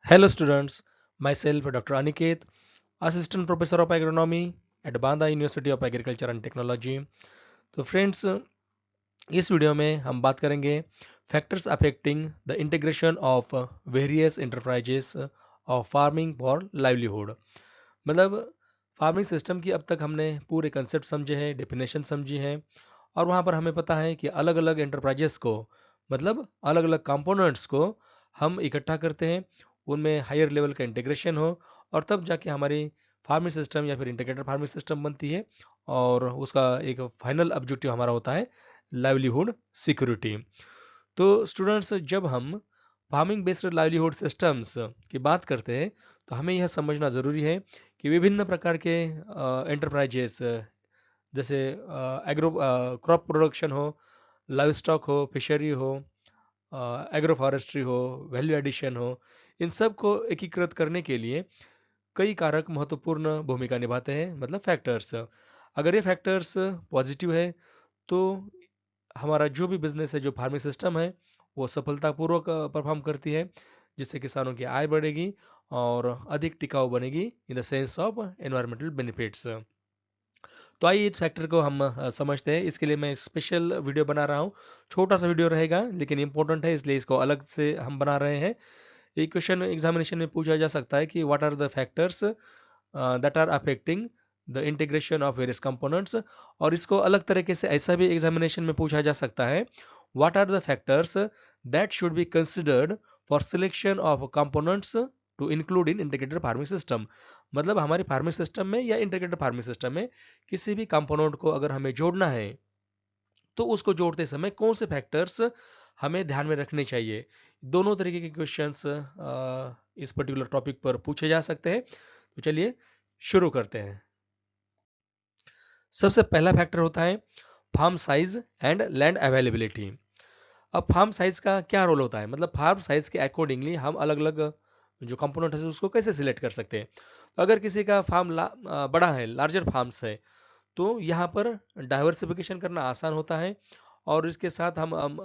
Hello students, myself Dr. Aniket, Assistant Professor of Agronomy at Banda university of agriculture and technology. तो friends, इस video में हम बात करेंगे factors affecting the integration of various enterprises of farming for livelihood. मतलब farming system की अब तक हमने पूरे कंसेप्ट समझे हैं, डेफिनेशन समझी है, और वहाँ पर हमें पता है कि अलग अलग इंटरप्राइजेस को, मतलब अलग अलग कंपोनेंट्स को हम इकट्ठा करते हैं, उनमें हायर लेवल का इंटीग्रेशन हो, और तब जाके हमारी फार्मिंग सिस्टम या फिर इंटीग्रेटेड फार्मिंग सिस्टम बनती है, और उसका एक फाइनल ऑब्जेक्टिव हमारा होता है लाइवलीहुड सिक्योरिटी। तो स्टूडेंट्स, जब हम फार्मिंग बेस्ड लाइवलीहुड सिस्टम्स की बात करते हैं तो हमें यह समझना ज़रूरी है कि विभिन्न प्रकार के एंटरप्राइजेस, जैसे एग्रो क्रॉप प्रोडक्शन हो, लाइव स्टॉक हो, फिशरी हो, एग्रो फॉरेस्ट्री हो, वैल्यू एडिशन हो, इन सब को एकीकृत करने के लिए कई कारक महत्वपूर्ण भूमिका निभाते हैं, मतलब फैक्टर्स। अगर ये फैक्टर्स पॉजिटिव है तो हमारा जो भी बिजनेस है, जो फार्मिंग सिस्टम है, वो सफलतापूर्वक परफॉर्म करती है, जिससे किसानों की आय बढ़ेगी और अधिक टिकाऊ बनेगी in the sense of environmental benefits. तो आइए इस फैक्टर को हम समझते हैं। इसके लिए मैं स्पेशल वीडियो बना रहा हूँ। छोटा सा वीडियो रहेगा लेकिन इंपॉर्टेंट है, इसलिए इसको अलग से हम बना रहे हैं। ये क्वेश्चन एग्जामिनेशन में पूछा जा सकता है कि what are the factors that are affecting the integration of various components. और इसको अलग तरीके से ऐसा भी एग्जामिनेशन में पूछा जा सकता है, what are the factors that should be considered for selection of components to include in integrated farming system. मतलब हमारी फार्मिंग सिस्टम में या इंटीग्रेटेड फार्मिंग सिस्टम में किसी भी कंपोनेंट को अगर हमें जोड़ना है तो उसको जोड़ते समय कौन से फैक्टर्स हमें ध्यान में रखने चाहिए। दोनों तरीके के क्वेश्चंस इस पर्टिकुलर टॉपिक पर पूछे जा सकते हैं। तो चलिए शुरू करते हैं। सबसे पहला फैक्टर होता है farm size and land availability. अब फार्म साइज का क्या रोल होता है, मतलब फार्म साइज के अकॉर्डिंगली हम अलग अलग जो कंपोनेंट है उसको कैसे सिलेक्ट कर सकते हैं। तो अगर किसी का फार्म बड़ा है, लार्जर फार्म्स है, तो यहाँ पर डाइवर्सिफिकेशन करना आसान होता है, और इसके साथ हम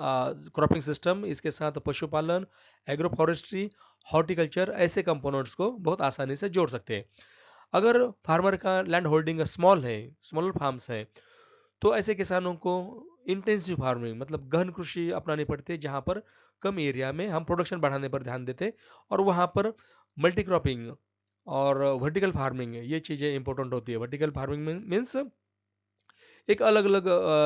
क्रॉपिंग सिस्टम, इसके साथ पशुपालन, एग्रो फॉरेस्ट्री, हॉर्टिकल्चर, ऐसे कंपोनेंट्स को बहुत आसानी से जोड़ सकते हैं। अगर फार्मर का लैंड होल्डिंग स्मॉल है, स्मॉलर फार्म्स है, तो ऐसे किसानों को इंटेंसिव फार्मिंग, मतलब गहन कृषि अपनानी पड़ती है, जहाँ पर कम एरिया में हम प्रोडक्शन बढ़ाने पर ध्यान देते हैं, और वहाँ पर मल्टी क्रॉपिंग और वर्टिकल फार्मिंग, ये चीज़ें इंपॉर्टेंट होती है। वर्टिकल फार्मिंग मीन्स एक अलग अलग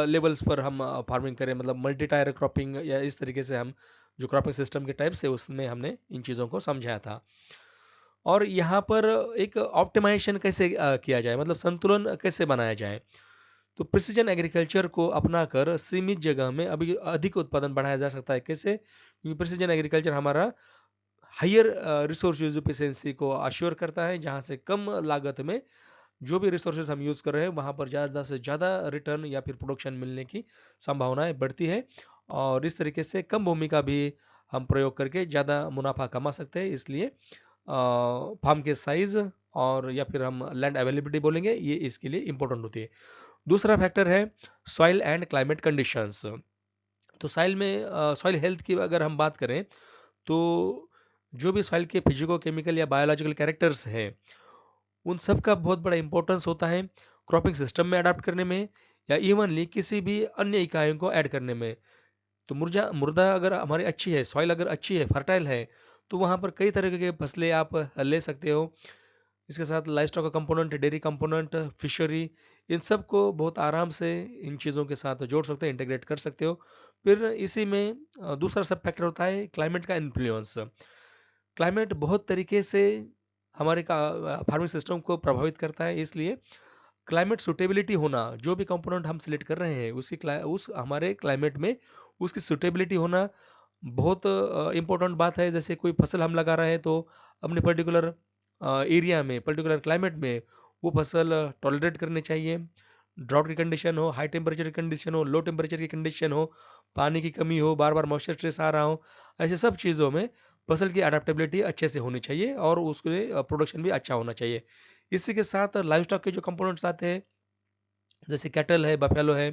लेवल्स पर हम फार्मिंग करें, मतलब मल्टी टायर क्रॉपिंग, या इस तरीके से हम जो क्रॉपिंग सिस्टम के टाइप्स है उसमें हमने इन चीज़ों को समझाया था। और यहाँ पर एक ऑप्टिमाइजेशन कैसे किया जाए, मतलब संतुलन कैसे बनाया जाए। तो प्रिसीजन एग्रीकल्चर को अपनाकर सीमित जगह में अभी अधिक उत्पादन बढ़ाया जा सकता है। कैसे? क्योंकि प्रिसीजन एग्रीकल्चर हमारा हायर रिसोर्स यूज एफिशिएंसी को अश्योर करता है, जहाँ से कम लागत में जो भी रिसोर्सेज हम यूज़ कर रहे हैं वहाँ पर ज़्यादा से ज़्यादा रिटर्न या फिर प्रोडक्शन मिलने की संभावनाएं बढ़ती है, और इस तरीके से कम भूमि का भी हम प्रयोग करके ज़्यादा मुनाफा कमा सकते हैं। इसलिए फार्म के साइज और या फिर हम लैंड अवेलेबिलिटी बोलेंगे, ये इसके लिए इंपॉर्टेंट होती है। दूसरा फैक्टर है सॉइल एंड क्लाइमेट कंडीशंस। तो सॉइल हेल्थ की अगर हम बात करें तो जो भी सॉइल के फिजिको केमिकल या बायोलॉजिकल कैरेक्टर्स हैं, उन सब का बहुत बड़ा इंपॉर्टेंस होता है क्रॉपिंग सिस्टम में अडाप्ट करने में, या इवनली किसी भी अन्य इकाइयों को ऐड करने में। तो मुर्जा मुर्दा अगर हमारी अच्छी है, सॉइल अगर अच्छी है, फर्टाइल है, तो वहाँ पर कई तरह के फसलें आप ले सकते हो। इसके साथ लाइवस्टॉक का कंपोनेंट, डेयरी कंपोनेंट, फिशरी, इन सब को बहुत आराम से इन चीज़ों के साथ जोड़ सकते हो, इंटीग्रेट कर सकते हो। फिर इसी में दूसरा सब फैक्टर होता है क्लाइमेट का इन्फ्लुएंस। क्लाइमेट बहुत तरीके से हमारे फार्मिंग सिस्टम को प्रभावित करता है, इसलिए क्लाइमेट सुटेबिलिटी होना, जो भी कंपोनेंट हम सिलेक्ट कर रहे हैं उस हमारे क्लाइमेट में उसकी सुटेबिलिटी होना बहुत इंपॉर्टेंट बात है। जैसे कोई फसल हम लगा रहे हैं तो अपने पर्टिकुलर एरिया में, पर्टिकुलर क्लाइमेट में वो फसल टॉलरेट करनी चाहिए। ड्रॉट की कंडीशन हो, हाई टेम्परेचर की कंडीशन हो, लो टेम्परेचर की कंडीशन हो, पानी की कमी हो, बार बार मॉइस्चर स्ट्रेस आ रहा हो, ऐसे सब चीज़ों में फसल की अडेप्टेबिलिटी अच्छे से होनी चाहिए, और उसके प्रोडक्शन भी अच्छा होना चाहिए। इसी के साथ लाइव स्टॉक के जो कंपोनेंट्स आते हैं, जैसे कैटल है, बफेलो है,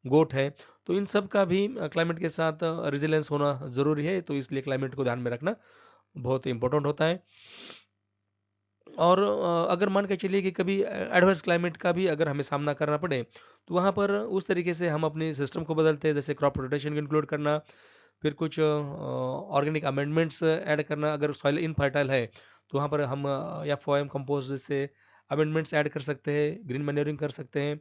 गोट है, तो इन सब का भी क्लाइमेट के साथ रेजिलेंस होना ज़रूरी है। तो इसलिए क्लाइमेट को ध्यान में रखना बहुत इंपॉर्टेंट होता है। और अगर मान के चलिए कि कभी एडवर्स क्लाइमेट का भी अगर हमें सामना करना पड़े, तो वहाँ पर उस तरीके से हम अपने सिस्टम को बदलते हैं, जैसे क्रॉप रोटेशन को इंक्लूड करना, फिर कुछ ऑर्गेनिक अमेंडमेंट्स ऐड करना। अगर सॉइल इनफर्टाइल है तो वहाँ पर हम या फोएम कंपोस्ट जैसे अमेंडमेंट्स ऐड कर सकते हैं, ग्रीन मैन्योरिंग कर सकते हैं,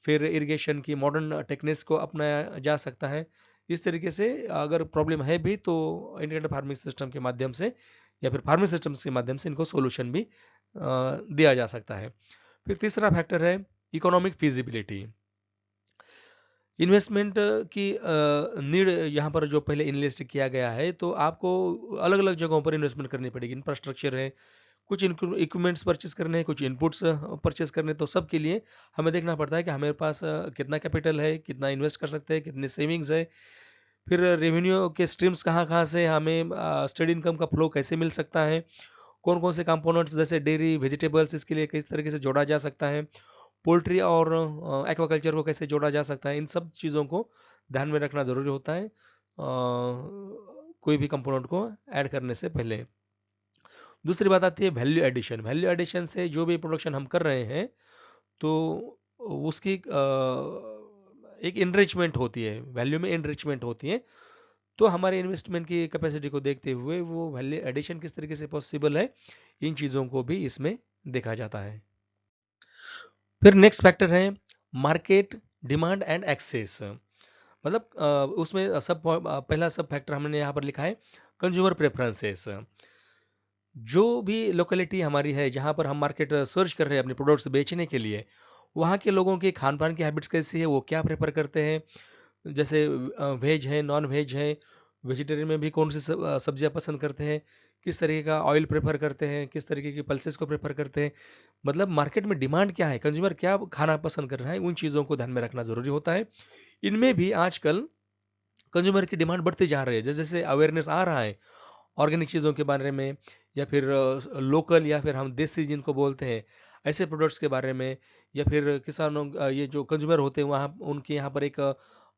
फिर इरिगेशन की मॉडर्न टेक्निक्स को अपनाया जा सकता है। इस तरीके से अगर प्रॉब्लम है भी तो इंटीग्रेटेड फार्मिंग सिस्टम के माध्यम से या फिर फार्मिंग सिस्टम्स के माध्यम से इनको सोल्यूशन भी दिया जा सकता है। फिर तीसरा फैक्टर है इकोनॉमिक फिजिबिलिटी। इन्वेस्टमेंट की नीड यहाँ पर जो पहले इन्वेस्ट किया गया है, तो आपको अलग अलग जगहों पर इन्वेस्टमेंट करनी पड़ेगी। इंफ्रास्ट्रक्चर है, कुछ इक्विपमेंट्स परचेस करने हैं, कुछ इनपुट्स परचेस करने, तो सब के लिए हमें देखना पड़ता है कि हमारे पास कितना कैपिटल है, कितना इन्वेस्ट कर सकते हैं, कितनी सेविंग्स है, फिर रेवेन्यू के स्ट्रीम्स कहाँ कहाँ से हमें स्टेडी इनकम का फ्लो कैसे मिल सकता है, कौन कौन से कंपोनेंट्स जैसे डेयरी वेजिटेबल्स इसके लिए किस तरीके से जोड़ा जा सकता है, पोल्ट्री और एक्वाकल्चर को कैसे जोड़ा जा सकता है। इन सब चीज़ों को ध्यान में रखना ज़रूरी होता है कोई भी कंपोनेंट को ऐड करने से पहले। दूसरी बात आती है वैल्यू एडिशन। वैल्यू एडिशन से जो भी प्रोडक्शन हम कर रहे हैं, तो उसकी एक इनरिचमेंट होती है, वैल्यू में इनरिचमेंट होती है। तो हमारे इन्वेस्टमेंट की कैपेसिटी को देखते हुए वो वैल्यू एडिशन किस तरीके से पॉसिबल है, इन चीज़ों को भी इसमें देखा जाता है। फिर नेक्स्ट फैक्टर है मार्केट डिमांड एंड एक्सेस। मतलब उसमें पहला सब फैक्टर हमने यहाँ पर लिखा है कंज्यूमर प्रेफरेंसेस। जो भी लोकेलिटी हमारी है जहाँ पर हम मार्केट सर्च कर रहे हैं अपने प्रोडक्ट्स बेचने के लिए, वहाँ के लोगों की खान पान की हैबिट्स कैसी है, वो क्या प्रेफर करते हैं, जैसे वेज है, नॉन वेज है, वेजिटेरियन में भी कौन सी सब्जियां पसंद करते हैं, किस तरीके का ऑयल प्रेफर करते हैं, किस तरीके की पल्सेस को प्रेफर करते हैं, मतलब मार्केट में डिमांड क्या है, कंज्यूमर क्या खाना पसंद कर रहा है, उन चीज़ों को ध्यान में रखना ज़रूरी होता है। इनमें भी आजकल कंज्यूमर की डिमांड बढ़ती जा रही है, जैसे जैसे अवेयरनेस आ रहा है ऑर्गेनिक चीज़ों के बारे में, या फिर लोकल या फिर हम देसी जिनको बोलते हैं ऐसे प्रोडक्ट्स के बारे में, या फिर किसानों ये जो कंज्यूमर होते हैं वहाँ उनके यहाँ पर एक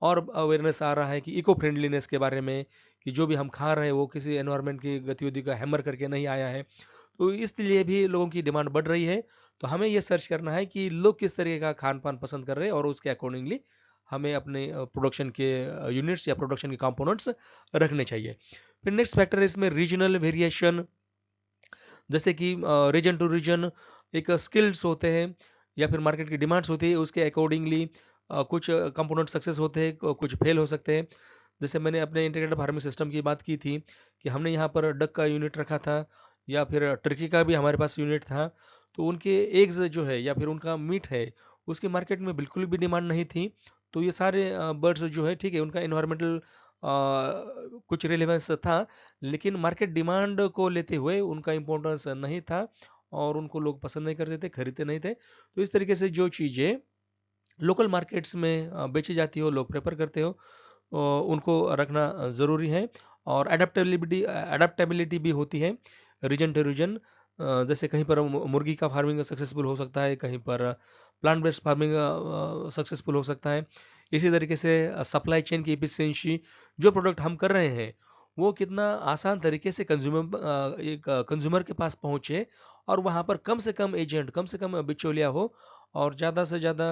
और अवेयरनेस आ रहा है कि इको फ्रेंडलीनेस के बारे में, कि जो भी हम खा रहे हैं वो किसी एनवायरनमेंट की गतिविधि का हैमर करके नहीं आया है। तो इसलिए भी लोगों की डिमांड बढ़ रही है। तो हमें ये सर्च करना है कि लोग किस तरीके का खान पान पसंद कर रहे हैं और उसके अकॉर्डिंगली हमें अपने प्रोडक्शन के यूनिट्स या प्रोडक्शन के कंपोनेंट्स रखने चाहिए। फिर नेक्स्ट फैक्टर है इसमें रीजनल वेरिएशन। जैसे कि रीजन टू रीजन एक स्किल्स होते हैं या फिर मार्केट की डिमांड्स होती है, उसके अकॉर्डिंगली कुछ कंपोनेंट सक्सेस होते हैं, कुछ फेल हो सकते हैं। जैसे मैंने अपने इंटीग्रेटेड फार्मिंग सिस्टम की बात की थी कि हमने यहाँ पर डक का यूनिट रखा था या फिर टर्की का भी हमारे पास यूनिट था। तो उनके एग्स जो है या फिर उनका मीट है, उसकी मार्केट में बिल्कुल भी डिमांड नहीं थी। तो ये सारे बर्ड्स जो है, ठीक है, उनका इन्वायरमेंटल कुछ रिलेवेंस था, लेकिन मार्केट डिमांड को लेते हुए उनका इम्पोर्टेंस नहीं था और उनको लोग पसंद नहीं करते थे, खरीदते नहीं थे। तो इस तरीके से जो चीज़ें लोकल मार्केट्स में बेची जाती हो, लोग प्रेफर करते हो, उनको रखना ज़रूरी है। और एडेप्टेबिलिटी एडेप्टेबिलिटी भी होती है रीजन टू रीजन। जैसे कहीं पर मुर्गी का फार्मिंग सक्सेसफुल हो सकता है, कहीं पर प्लांट बेस्ड फार्मिंग सक्सेसफुल हो सकता है। इसी तरीके से सप्लाई चेन की एफिशिएंसी, जो प्रोडक्ट हम कर रहे हैं वो कितना आसान तरीके से कंज्यूमर के पास पहुंचे और वहां पर कम से कम एजेंट, कम से कम बिचौलिया हो, और ज़्यादा से ज़्यादा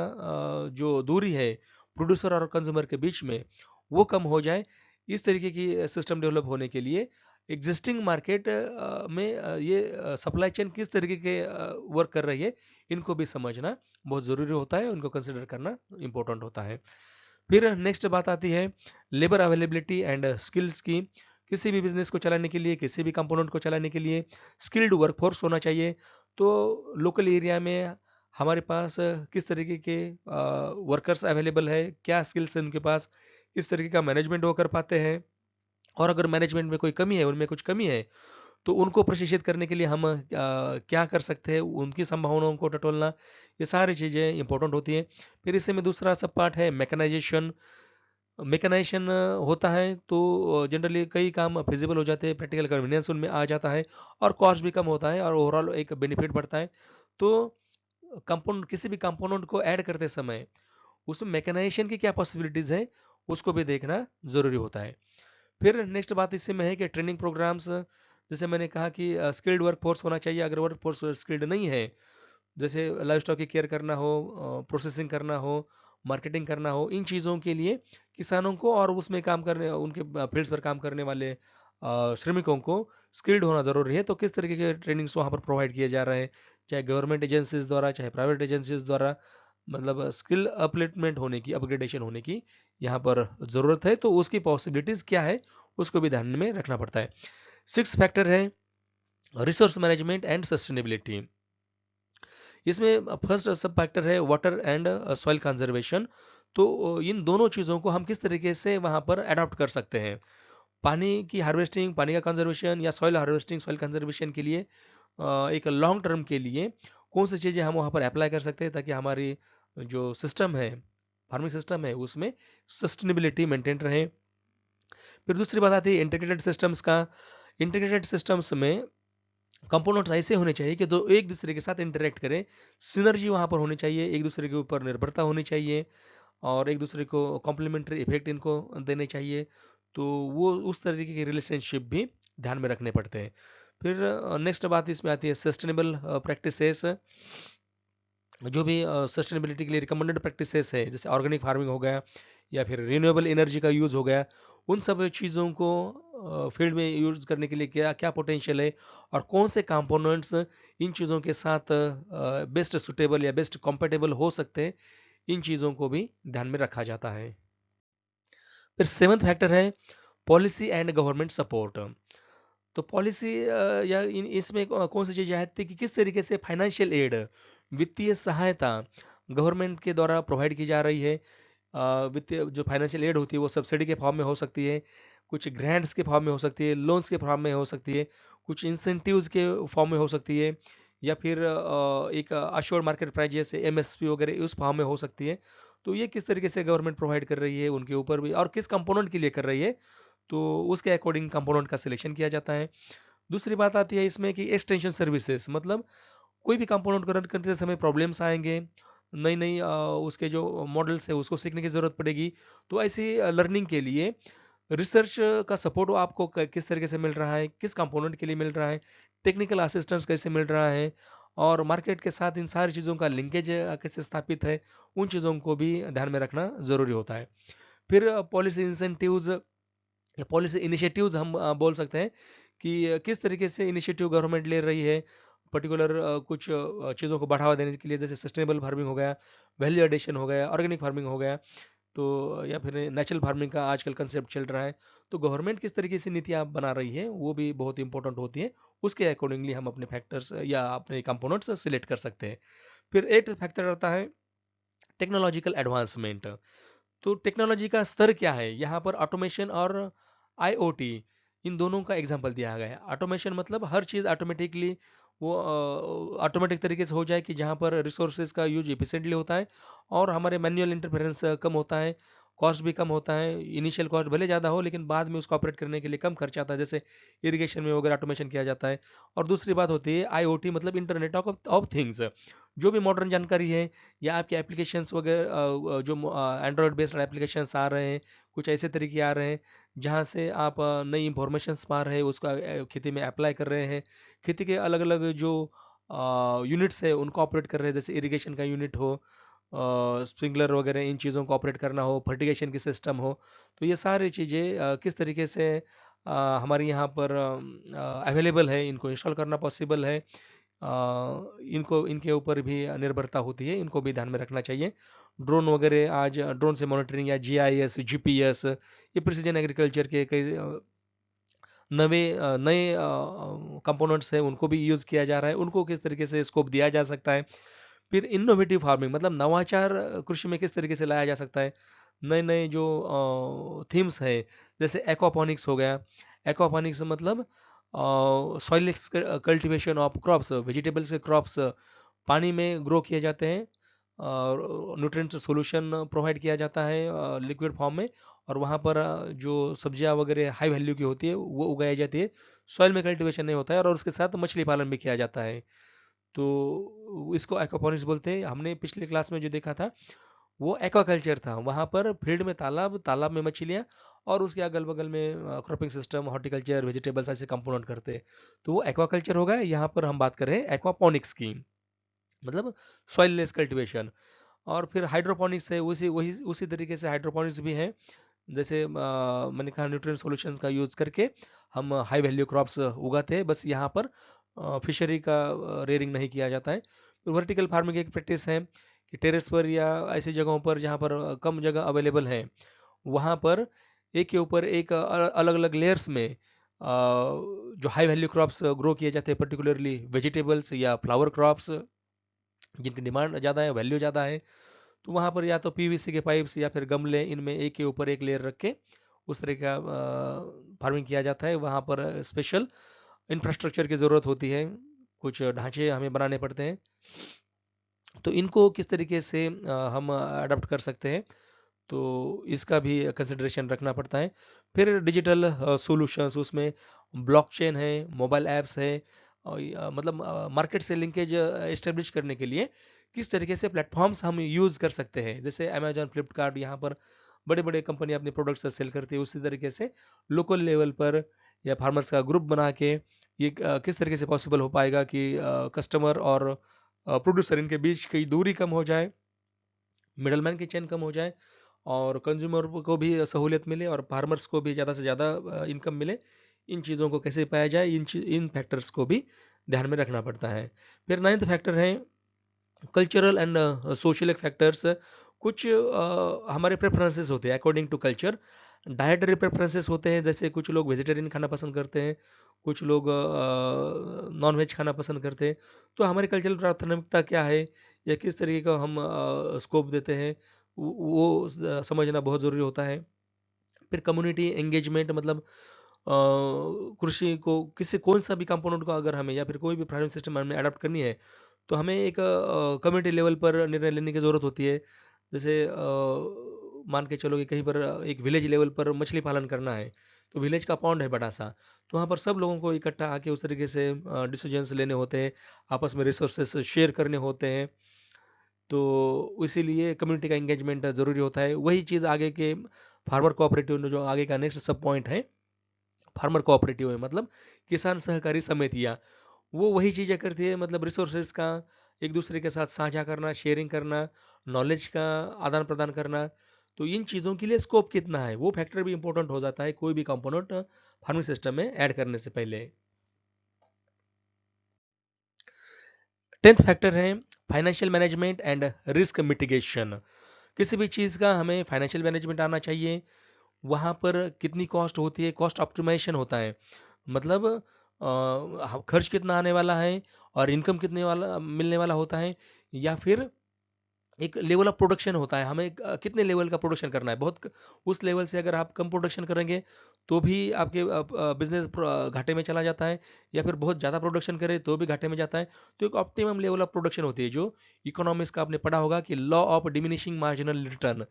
जो दूरी है प्रोड्यूसर और कंज्यूमर के बीच में वो कम हो जाए। इस तरीके की सिस्टम डेवलप होने के लिए एग्जिस्टिंग मार्केट में ये सप्लाई चेन किस तरीके के वर्क कर रही है, इनको भी समझना बहुत ज़रूरी होता है, उनको कंसिडर करना इम्पोर्टेंट होता है। फिर नेक्स्ट बात आती है लेबर अवेलेबिलिटी एंड स्किल्स की। किसी भी बिजनेस को चलाने के लिए, किसी भी कंपोनेंट को चलाने के लिए स्किल्ड वर्कफोर्स होना चाहिए। तो लोकल एरिया में हमारे पास किस तरीके के वर्कर्स अवेलेबल है, क्या स्किल्स है उनके पास, किस तरीके का मैनेजमेंट वो कर पाते हैं, और अगर मैनेजमेंट में कोई कमी है, उनमें कुछ कमी है, तो उनको प्रशिक्षित करने के लिए हम क्या कर सकते हैं, उनकी संभावनाओं को टटोलना, ये सारी चीज़ें इंपॉर्टेंट होती हैं। फिर इसमें दूसरा सब पार्ट है मैकेनाइजेशन। मैकेनाइजेशन होता है तो जनरली कई काम फिजिबल हो जाते हैं, प्रैक्टिकल कन्वीनियंस उनमें आ जाता है और कॉस्ट भी कम होता है और ओवरऑल एक बेनिफिट बढ़ता है। तो कंपोनेंट, किसी भी कंपोनेंट को ऐड करते समय उसमें मैकेनाइजेशन की क्या पॉसिबिलिटीज़ है, उसको भी देखना ज़रूरी होता है। फिर नेक्स्ट बात इसमें है कि ट्रेनिंग प्रोग्राम्स, जैसे मैंने कहा कि स्किल्ड वर्क फोर्स होना चाहिए। अगर वर्क फोर्स स्किल्ड नहीं है, जैसे लाइव स्टॉक की केयर करना हो, प्रोसेसिंग करना हो, मार्केटिंग करना हो, इन चीज़ों के लिए किसानों को और उसमें काम करने उनके फील्ड्स पर काम करने वाले श्रमिकों को स्किल्ड होना ज़रूरी है। तो किस तरीके के ट्रेनिंग्स वहाँ पर प्रोवाइड किए जा रहे हैं, चाहे गवर्नमेंट एजेंसीज द्वारा, चाहे प्राइवेट एजेंसीज द्वारा, मतलब स्किल अपलिफ्टमेंट होने की, अपग्रेडेशन होने की यहाँ पर ज़रूरत है। तो उसकी पॉसिबिलिटीज़ क्या है, उसको भी ध्यान में रखना पड़ता है। सिक्स फैक्टर है रिसोर्स मैनेजमेंट एंड सस्टेनेबिलिटी। इसमें फर्स्ट सब फैक्टर है वाटर एंड सॉइल कंजर्वेशन। तो इन दोनों चीज़ों को हम किस तरीके से वहाँ पर अडॉप्ट कर सकते हैं। पानी की हार्वेस्टिंग, पानी का कंजर्वेशन, या सॉइल हार्वेस्टिंग, सॉइल कंजर्वेशन के लिए एक लॉन्ग टर्म के लिए कौन सी चीज़ें हम वहाँ पर अप्लाई कर सकते हैं, ताकि हमारी जो सिस्टम है, फार्मिंग सिस्टम है, उसमें सस्टेनेबिलिटी मेंटेन रहे। फिर दूसरी बात आती है इंटीग्रेटेड सिस्टम्स का। इंटीग्रेटेड सिस्टम्स में कंपोनेंट्स ऐसे होने चाहिए कि दो एक दूसरे के साथ इंटरेक्ट करें, सिनर्जी वहाँ पर होनी चाहिए, एक दूसरे के ऊपर निर्भरता होनी चाहिए, और एक दूसरे को कॉम्प्लीमेंट्री इफेक्ट इनको देने चाहिए। तो वो उस तरीके की रिलेशनशिप भी ध्यान में रखने पड़ते हैं। फिर नेक्स्ट बात इसमें आती है सस्टेनेबल प्रैक्टिसेस। जो भी सस्टेनेबिलिटी के लिए रिकमेंडेड प्रैक्टिसेस है, जैसे ऑर्गेनिक फार्मिंग हो गया, या फिर रिन्यूएबल एनर्जी का यूज़ हो गया, उन सब चीज़ों को फील्ड में यूज़ करने के लिए क्या क्या पोटेंशियल है, और कौन से कंपोनेंट्स इन चीज़ों के साथ बेस्ट सुटेबल या बेस्ट कॉम्पेटेबल हो सकते हैं, इन चीज़ों को भी ध्यान में रखा जाता है। फिर सेवंथ फैक्टर है पॉलिसी एंड गवर्नमेंट सपोर्ट। तो पॉलिसी या इसमें कौन सी चीज़ें आती है कि किस तरीके से फाइनेंशियल एड, वित्तीय सहायता गवर्नमेंट के द्वारा प्रोवाइड की जा रही है। वित्तीय जो फाइनेंशियल एड होती है वो सब्सिडी के फॉर्म में हो सकती है, कुछ ग्रांट्स के फॉर्म में हो सकती है, लोन्स के फॉर्म में हो सकती है, कुछ इंसेंटिव्स के फॉर्म में हो सकती है, या फिर एक अश्योर्ड मार्केट प्राइस जैसे एमएसपी वगैरह उस फॉर्म में हो सकती है। तो ये किस तरीके से गवर्नमेंट प्रोवाइड कर रही है उनके ऊपर भी, और किस कंपोनेंट के लिए कर रही है, तो उसके अकॉर्डिंग कंपोनेंट का सिलेक्शन किया जाता है। दूसरी बात आती है इसमें कि एक्सटेंशन सर्विसेज, मतलब कोई भी कंपोनेंट को रन करते समय प्रॉब्लम्स आएंगे, नई नई उसके जो मॉडल्स है उसको सीखने की ज़रूरत पड़ेगी। तो ऐसी लर्निंग के लिए रिसर्च का सपोर्ट आपको किस तरीके से मिल रहा है, किस कंपोनेंट के लिए मिल रहा है, टेक्निकल असिस्टेंस कैसे मिल रहा है, और मार्केट के साथ इन सारी चीज़ों का लिंकेज कैसे स्थापित है, उन चीज़ों को भी ध्यान में रखना ज़रूरी होता है। फिर पॉलिसी इंसेंटिव्स या पॉलिसी इनिशिएटिव्स हम बोल सकते हैं कि किस तरीके से इनिशिएटिव गवर्नमेंट ले रही है पर्टिकुलर कुछ चीज़ों को बढ़ावा देने के लिए, जैसे सस्टेनेबल फार्मिंग हो गया, वैल्यू एडिशन हो गया, ऑर्गेनिक फार्मिंग हो गया, तो या फिर नेचुरल फार्मिंग का आजकल कंसेप्ट चल रहा है। तो गवर्नमेंट किस तरीके से नीतियाँ बना रही है वो भी बहुत इंपॉर्टेंट होती है। उसके अकॉर्डिंगली हम अपने फैक्टर्स या अपने कंपोनेंट्स सिलेक्ट कर सकते हैं। फिर एक फैक्टर आता है टेक्नोलॉजिकल एडवांसमेंट। तो टेक्नोलॉजी का स्तर क्या है, यहाँ पर ऑटोमेशन और आईओटी, इन दोनों का एग्जांपल दिया गया है। ऑटोमेशन मतलब हर चीज़ ऑटोमेटिकली वो ऑटोमेटिक तरीके से हो जाए, कि जहाँ पर रिसोर्सेज का यूज इफिशिएंटली होता है, और हमारे मैनुअल इंटरफेरेंस कम होता है, कॉस्ट भी कम होता है। इनिशियल कॉस्ट भले ज़्यादा हो, लेकिन बाद में उसको ऑपरेट करने के लिए कम खर्चा आता है, जैसे इरिगेशन में वगैरह ऑटोमेशन किया जाता है। और दूसरी बात होती है आईओटी, मतलब इंटरनेट ऑफ थिंग्स। जो भी मॉडर्न जानकारी है, या आपके एप्लीकेशंस वगैरह जो एंड्रॉयड बेस्ड एप्लीकेशंस आ रहे हैं, कुछ ऐसे तरीके आ रहे हैं जहाँ से आप नई इंफॉर्मेशंस पा रहे हैं, उसका खेती में अप्लाई कर रहे हैं। खेती के अलग अलग जो यूनिट्स है उनको ऑपरेट कर रहे हैं, जैसे इरिगेशन का यूनिट हो, स्प्रिंकलर वगैरह इन चीज़ों को ऑपरेट करना हो, फर्टिगेशन की सिस्टम हो। तो ये सारी चीज़ें किस तरीके से हमारे यहाँ पर अवेलेबल है, इनको इंस्टॉल करना पॉसिबल है, इनको इनके ऊपर भी निर्भरता होती है, इनको भी ध्यान में रखना चाहिए। ड्रोन वगैरह, आज ड्रोन से मॉनिटरिंग या जीआईएस, जीपीएस, ये प्रिसीजन एग्रीकल्चर के कई नए कंपोनेंट्स हैं, उनको भी यूज़ किया जा रहा है, उनको किस तरीके से स्कोप दिया जा सकता है। फिर इनोवेटिव फार्मिंग, मतलब नवाचार कृषि में किस तरीके से लाया जा सकता है। नए नए जो थीम्स है, जैसे एक्वापॉनिक्स हो गया। एक्वापॉनिक्स मतलब सॉइलेक्स कल्टीवेशन ऑफ क्रॉप्स, वेजिटेबल्स के क्रॉप्स पानी में ग्रो किए जाते हैं, न्यूट्रिएंट सॉल्यूशन प्रोवाइड किया जाता है लिक्विड फॉर्म में, और वहाँ पर जो सब्जियाँ वगैरह हाई वैल्यू की होती है वो उगाई जाती है। सॉइल में कल्टीवेशन नहीं होता है, और उसके साथ मछली पालन भी किया जाता है। तो इसको एक्वापॉनिक्स बोलते हैं। हमने पिछले क्लास में जो देखा था वो एक्वाकल्चर था, वहाँ पर फील्ड में तालाब, तालाब में मछलियाँ, और उसके अगल बगल में क्रॉपिंग सिस्टम, हॉर्टिकल्चर, वेजिटेबल्स ऐसे कंपोनेंट करते हैं। तो वो एक्वाकल्चर होगा। यहाँ पर हम बात कर रहे हैं एक्वापोनिक्स की, मतलब सॉइल लेस कल्टिवेशन। और फिर हाइड्रोपोनिक्स है, उसी वही उसी तरीके से हाइड्रोपोनिक्स भी है। जैसे मैंने कहा न्यूट्रिएंट सॉल्यूशंस का यूज़ करके हम हाई वैल्यू क्रॉप्स उगाते हैं, बस यहाँ पर फिशरी का रेयरिंग नहीं किया जाता है। तो वर्टिकल फार्मिंग एक प्रैक्टिस है कि टेरेस पर या ऐसी जगहों पर जहाँ पर कम जगह अवेलेबल है, वहाँ पर एक के ऊपर एक अलग अलग लेयर्स में जो हाई वैल्यू क्रॉप्स ग्रो किए जाते हैं, पर्टिकुलरली वेजिटेबल्स या फ्लावर क्रॉप्स जिनकी डिमांड ज़्यादा है, वैल्यू ज़्यादा है। तो वहाँ पर या तो पीवीसी के पाइप्स या फिर गमले, इनमें एक के ऊपर एक लेयर रख के उस तरह का फार्मिंग किया जाता है। वहाँ पर स्पेशल इंफ्रास्ट्रक्चर की ज़रूरत होती है, कुछ ढांचे हमें बनाने पड़ते हैं। तो इनको किस तरीके से हम अडॉप्ट कर सकते हैं, तो इसका भी कंसिडरेशन रखना पड़ता है। फिर डिजिटल सॉल्यूशंस, उसमें ब्लॉकचेन है, मोबाइल ऐप्स है, और मतलब मार्केट से लिंकेज एस्टेब्लिश करने के लिए किस तरीके से प्लेटफॉर्म्स हम यूज़ कर सकते हैं। जैसे अमेजॉन, फ्लिपकार्ट, यहाँ पर बड़े बड़े कंपनी अपने प्रोडक्ट्स सेल करती है। उसी तरीके से लोकल लेवल पर या फार्मर्स का ग्रुप बना के ये किस तरीके से पॉसिबल हो पाएगा कि कस्टमर और प्रोड्यूसर इनके बीच की दूरी कम हो जाए, मिडलमैन की चेन कम हो जाए, और कंज्यूमर को भी सहूलियत मिले और फार्मर्स को भी ज़्यादा से ज़्यादा इनकम मिले। इन चीज़ों को कैसे पाया जाए, इन फैक्टर्स को भी ध्यान में रखना पड़ता है। फिर नाइन्थ फैक्टर है कल्चरल एंड सोशल फैक्टर्स। कुछ हमारे प्रेफरेंसेस होते हैं according to culture, dietary preferences होते हैं। जैसे कुछ लोग वेजिटेरियन खाना पसंद करते हैं, कुछ लोग नॉन वेज खाना पसंद करते हैं। तो हमारी कल्चरल प्राथमिकता क्या है या किस तरीके का हम स्कोप देते हैं, वो समझना बहुत ज़रूरी होता है। फिर कम्युनिटी एंगेजमेंट, मतलब कृषि को किसी कौन सा भी कंपोनेंट को अगर हमें या फिर कोई भी फार्मिंग सिस्टम हमें अडॉप्ट करनी है, तो हमें एक कम्युनिटी लेवल पर निर्णय लेने की ज़रूरत होती है। जैसे मान के चलो कि कहीं पर एक विलेज लेवल पर मछली पालन करना है, तो विलेज का पॉन्ड है बड़ा सा, तो वहाँ पर सब लोगों को इकट्ठा आके उस तरीके से डिसीजंस लेने होते हैं, आपस में रिसोर्सेस शेयर करने होते हैं। तो इसीलिए कम्युनिटी का एंगेजमेंट ज़रूरी होता है। वही चीज़ आगे के फार्मर कोऑपरेटिव में जो आगे का नेक्स्ट सब पॉइंट है, फार्मर कोऑपरेटिव है मतलब किसान सहकारी समितियाँ, वो वही चीज़ें करती है, मतलब रिसोर्सेज का एक दूसरे के साथ साझा करना, शेयरिंग करना, नॉलेज का आदान प्रदान करना। तो इन चीज़ों के लिए स्कोप कितना है, वो फैक्टर भी इंपॉर्टेंट हो जाता है कोई भी कंपोनेंट फार्मिंग सिस्टम में ऐड करने से पहले। 10th फैक्टर है financial management and risk mitigation. किसी भी चीज़ का हमें फाइनेंशियल मैनेजमेंट आना चाहिए। वहाँ पर कितनी कॉस्ट होती है, कॉस्ट ऑप्टिमाइजेशन होता है, मतलब खर्च कितना आने वाला है और इनकम कितने वाला मिलने वाला होता है, या फिर एक लेवल ऑफ प्रोडक्शन होता है, हमें कितने लेवल का प्रोडक्शन करना है। उस लेवल से अगर आप कम प्रोडक्शन करेंगे तो भी आपके बिजनेस घाटे में चला जाता है, या फिर बहुत ज़्यादा प्रोडक्शन करें तो भी घाटे में जाता है। तो एक ऑप्टिमम लेवल ऑफ प्रोडक्शन होती है, जो इकोनॉमिक्स का आपने पढ़ा होगा कि law of diminishing marginal return.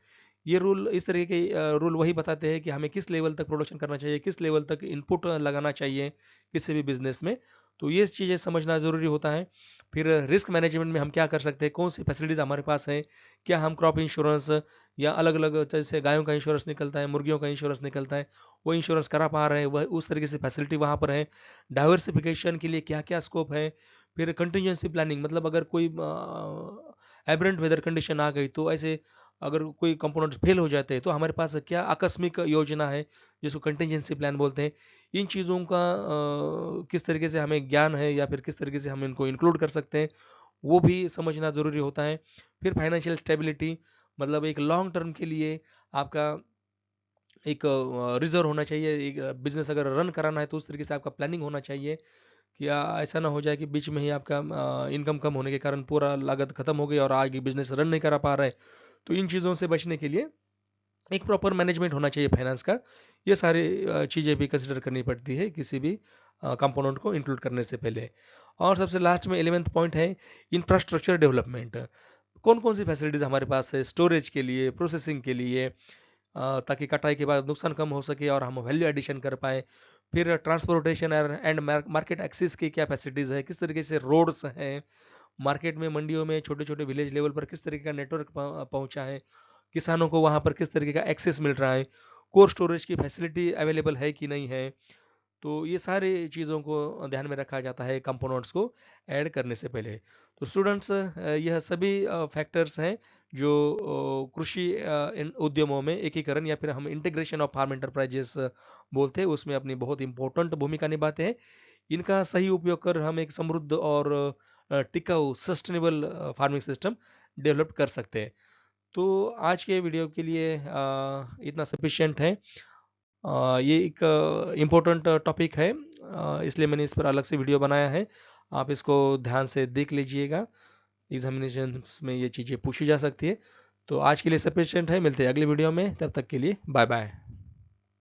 ये रूल, इस तरह के रूल वही बताते हैं कि हमें किस लेवल तक प्रोडक्शन करना चाहिए, किस लेवल तक इनपुट लगाना चाहिए किसी भी बिजनेस में। तो ये चीज़ें समझना ज़रूरी होता है। फिर रिस्क मैनेजमेंट में हम क्या कर सकते हैं, कौन सी फैसिलिटीज़ हमारे पास है, क्या हम क्रॉप इंश्योरेंस या अलग अलग, जैसे गायों का इंश्योरेंस निकलता है, मुर्गियों का इंश्योरेंस निकलता है, वो इंश्योरेंस करा पा रहे हैं, वह उस तरीके से फैसिलिटी वहाँ पर है। डाइवर्सिफिकेशन के लिए क्या क्या स्कोप है। फिर कंटिजेंसी प्लानिंग, मतलब अगर कोई एबरेंट वेदर कंडीशन आ गई, तो ऐसे अगर कोई कंपोनेंट्स फेल हो जाते हैं तो हमारे पास क्या आकस्मिक योजना है, जिसको कंटिजेंसी प्लान बोलते हैं। इन चीज़ों का किस तरीके से हमें ज्ञान है या फिर किस तरीके से हम इनको इंक्लूड कर सकते हैं, वो भी समझना ज़रूरी होता है। फिर फाइनेंशियल स्टेबिलिटी, मतलब एक लॉन्ग टर्म के लिए आपका एक रिजर्व होना चाहिए। एक बिजनेस अगर रन कराना है तो उस तरीके से आपका प्लानिंग होना चाहिए कि ऐसा ना हो जाए कि बीच में ही आपका इनकम कम होने के कारण पूरा लागत खत्म हो गई और आगे बिजनेस रन नहीं करा पा रहे। तो इन चीज़ों से बचने के लिए एक प्रॉपर मैनेजमेंट होना चाहिए फाइनेंस का। ये सारी चीज़ें भी कंसिडर करनी पड़ती है किसी भी कंपोनेंट को इंक्लूड करने से पहले। और सबसे लास्ट में 11th पॉइंट है इंफ्रास्ट्रक्चर डेवलपमेंट। कौन कौन सी फैसिलिटीज़ हमारे पास है स्टोरेज के लिए, प्रोसेसिंग के लिए, ताकि कटाई के बाद नुकसान कम हो सके और हम वैल्यू एडिशन कर पाए। फिर ट्रांसपोर्टेशन एंड मार्केट एक्सेस की क्या फैसिलिटीज़ है, किस तरीके से रोड्स हैं, मार्केट में, मंडियों में, छोटे छोटे विलेज लेवल पर किस तरीके का नेटवर्क पहुंचा है, किसानों को वहाँ पर किस तरीके का एक्सेस मिल रहा है, कोर स्टोरेज की फैसिलिटी अवेलेबल है कि नहीं है। तो ये सारी चीज़ों को ध्यान में रखा जाता है कंपोनेंट्स को ऐड करने से पहले। तो स्टूडेंट्स, यह सभी फैक्टर्स हैं जो कृषि इन उद्यमों में एकीकरण या फिर हम इंटीग्रेशन ऑफ फार्म एंटरप्राइजेस बोलते हैं, उसमें अपनी बहुत इंपॉर्टेंट भूमिका निभाते हैं। इनका सही उपयोग कर हम एक समृद्ध और टिकाऊ सस्टेनेबल फार्मिंग सिस्टम डेवलप कर सकते हैं। तो आज के वीडियो के लिए इतना सफिशिएंट है। ये एक इम्पोर्टेंट टॉपिक है, इसलिए मैंने इस पर अलग से वीडियो बनाया है। आप इसको ध्यान से देख लीजिएगा, एग्जामिनेशन में ये चीज़ें पूछी जा सकती है। तो आज के लिए सफिशिएंट है, मिलते हैं अगली वीडियो में, तब तक के लिए बाय बाय।